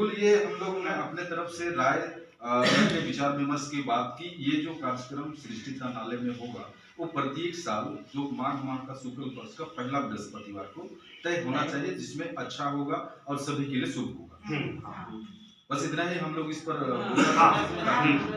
बिल्कुल, ये हम लोगों ने अपने तरफ से राय के विचार विमर्श की बात की। ये जो कार्यक्रम सृष्टि नाले में होगा वो प्रत्येक साल जो माघ माह का शुक्ल पक्ष का पहला बृहस्पतिवार को तय होना चाहिए, जिसमें अच्छा होगा और सभी के लिए शुभ होगा। बस इतना ही हम लोग इस पर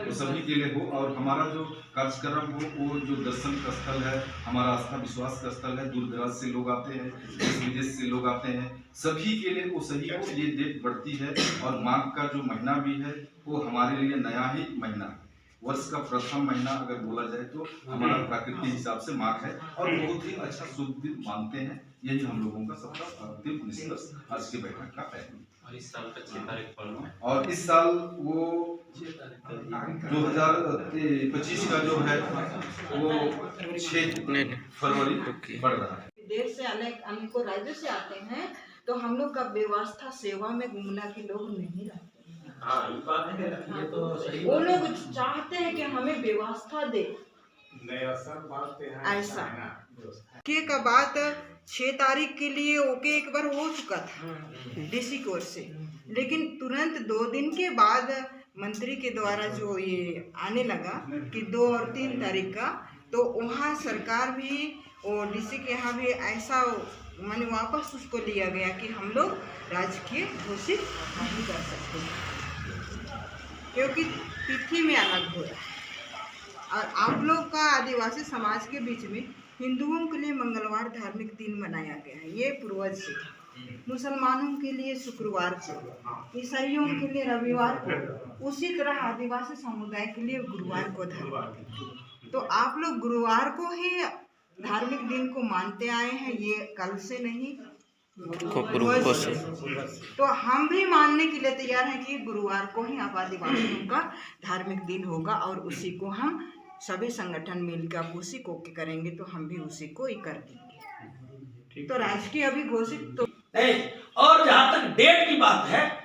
वो सभी के लिए हो। और हमारा जो कार्यक्रम हो वो जो दर्शन का स्थल है, हमारा आस्था विश्वास का स्थल है, दूर दराज से लोग आते हैं, देश विदेश से लोग आते हैं, सभी के लिए वो सही हो। ये डेट बढ़ती है और माघ का जो महीना भी है वो हमारे लिए नया ही महीना है। वर्ष का प्रथम महीना अगर बोला जाए तो हमारा प्राकृतिक हिसाब से माघ है और बहुत ही अच्छा शुभ दिन मानते हैं। यही हम लोगों का सबका अंतिम निष्कर्ष आज की बैठक का है। और इस साल का 6 तारीख पड़ना है और इस साल वो 2025 का जो है वो 6 फरवरी पड़ रहा है। विदेश से अनेकों राज्यों से आते हैं तो हम लोग का व्यवस्था सेवा में गुमला के लोग नहीं रहते हैं। हाँ, ये बात है, ये तो सही वो बात है। लोग चाहते हैं कि हमें व्यवस्था दे ऐसा के बात 6 तारीख के लिए ओके एक बार हो चुका था डीसी की ओर से, लेकिन तुरंत 2 दिन के बाद मंत्री के द्वारा जो ये आने लगा कि 2 और 3 तारीख का, तो वहाँ सरकार भी और डीसी के यहाँ भी ऐसा माने वापस उसको लिया गया कि हम लोग राजकीय घोषित नहीं कर सकते क्योंकि तिथि में अलग हो रहा है। और आप लोग का आदिवासी समाज के बीच में हिंदुओं के लिए मंगलवार धार्मिक दिन मनाया गया है, ये पूर्वज से था। मुसलमानों के लिए शुक्रवार को, ईसाइयों के लिए रविवार को, उसी तरह आदिवासी समुदाय के लिए गुरुवार को था। तो आप लोग गुरुवार को ही धार्मिक दिन को मानते आए हैं, ये कल से नहीं पूर्वज से। तो हम भी मानने के लिए तैयार हैं कि गुरुवार को ही आप आदिवासियों का धार्मिक दिन होगा और उसी को हम सभी संगठन मिलकर उसी को करेंगे, तो हम भी उसी को ही कर देंगे। तो राजकीय अभी घोषित तो नहीं। और जहाँ तक डेट की बात है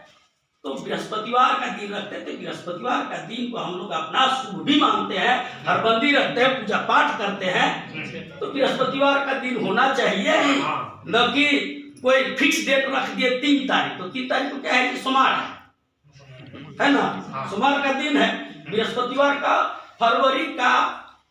तो बृहस्पतिवार का दिन रखते थे। बृहस्पतिवार का दिन को हम लोग अपना शुभ भी मानते हैं, हरबंदी रखते हैं, पूजा पाठ करते हैं। तो बृहस्पतिवार का दिन होना चाहिए, न कि कोई फिक्स डेट रख दिए 3 तारीख। तो 3 तारीख को क्या है कि सोमवार है ना, सोमवार का दिन है। बृहस्पतिवार का फरवरी का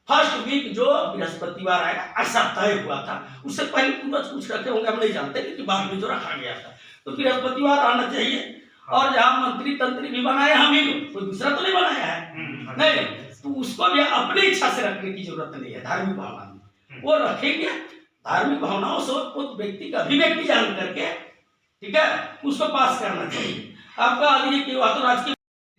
फर्स्ट वीक जो बृहस्पतिवार आएगा ऐसा तय हुआ था। उससे पहले पूर्वज कुछ रखे होंगे, हम नहीं जानते, लेकिन बाद में जो रखा गया था तो बृहस्पतिवार आना चाहिए। और जहाँ मंत्री तंत्री भी बनाए हम ही लोग, कोई दूसरा तो नहीं बनाया है, नहीं, तो उसको भी अपनी इच्छा से रखने की जरूरत नहीं है। धार्मिक भावना वो रखेंगे, धार्मिक भावनाओं से उस व्यक्ति का अभिव्यक्ति जान करके, ठीक है, उसको पास करना चाहिए। आपका आदमी की बात तो राजकीय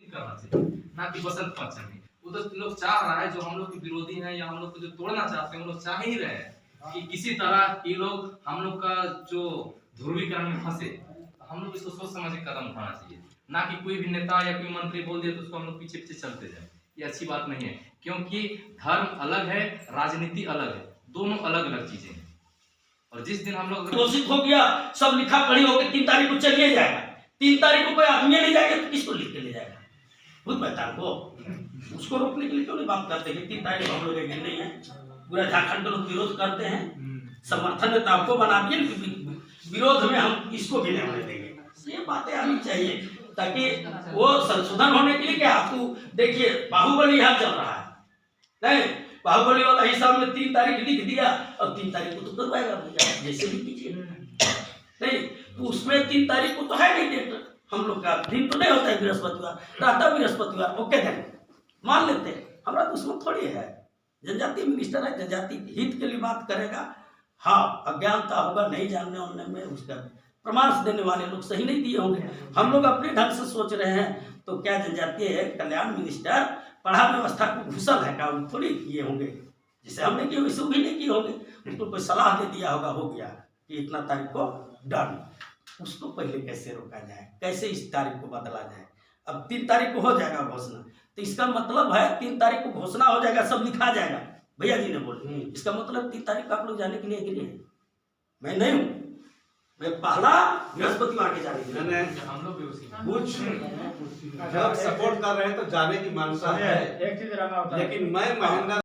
करना चाहिए, ना कि बसंत पंचमी। वो तो लोग चाह रहा है, जो हम लोग के विरोधी हैं या हम लोग को जो तोड़ना चाहते हैं, वो लोग चाह ही रहे हैं कि किसी तरह ये लोग हम लोग का जो ध्रुवीकरण में फंसे। हम लोग इसको सोच समझ के कदम उठाना चाहिए, ना कि कोई भी नेता या कोई मंत्री बोल दिया तो उसको हम लोग पीछे पीछे चलते जाए। ये अच्छी बात नहीं है, क्योंकि धर्म अलग है, राजनीति अलग है, दोनों अलग अलग चीजें हैं। और जिस दिन हम लोग घोषित हो गया, सब लिखा पढ़ी हो गया, 3 तारीख को चलिए जाएगा। 3 तारीख को कोई आदमी नहीं जाएगा तो किसको लिख के ले जाएगा? खुद बता को उसको रोकने के लिए क्यों नहीं बात करते कि 3 तारीख को हम लोग एग्री नहीं है। पूरा झारखंड लोग विरोध करते हैं, समर्थन में तो आपको बना दिए, विरोध में हम इसको भी नहीं होने देंगे। ये बातें आनी चाहिए ताकि वो संशोधन होने के लिए। क्या आपको देखिए, बाहुबली यहाँ चल रहा है, नहीं, बाहुबली वाला हिसाब में 3 तारीख लिख दिया और 3 तारीख को तो करवाएगा, जैसे भी कीजिए, नहीं, तो उसमें 3 तारीख को तो है नहीं डेट। हम लोग का दिन तो नहीं होता है बृहस्पतिवार, रहता बृहस्पतिवार, ओके दिन मान लेते हैं। हमारा दुश्मन थोड़ी है, जनजाति मिनिस्टर है, जनजाति हित के लिए बात करेगा। हाँ, अज्ञानता होगा, नहीं जानने वालने में उसका प्रमाण देने वाले लोग सही नहीं दिए होंगे। हम लोग अपने ढंग से सोच रहे हैं, तो क्या जनजातीय कल्याण मिनिस्टर पढ़ा व्यवस्था को घुसल है का थोड़ी किए होंगे, जिसे हमने किए वैसे भी नहीं किए होंगे। उसको कोई सलाह दे दिया होगा, हो गया कि इतना तारीख को डन। उसको पहले कैसे रोका जाए, कैसे इस तारीख को बदला जाए। अब 3 तारीख को हो जाएगा घोषणा, तो इसका मतलब है 3 तारीख को घोषणा हो जाएगा, सब लिखा जाएगा। भैया जी ने बोले इसका मतलब 3 तारीख को आप लोग जाने के लिए एग्री है। मैं नहीं हूँ, मैं पहला बृहस्पतिवार के जाने के लिए। हम लोग भी उसी कुछ जब सपोर्ट कर रहे हैं तो जाने की मानसा है, लेकिन मैं महेंद्र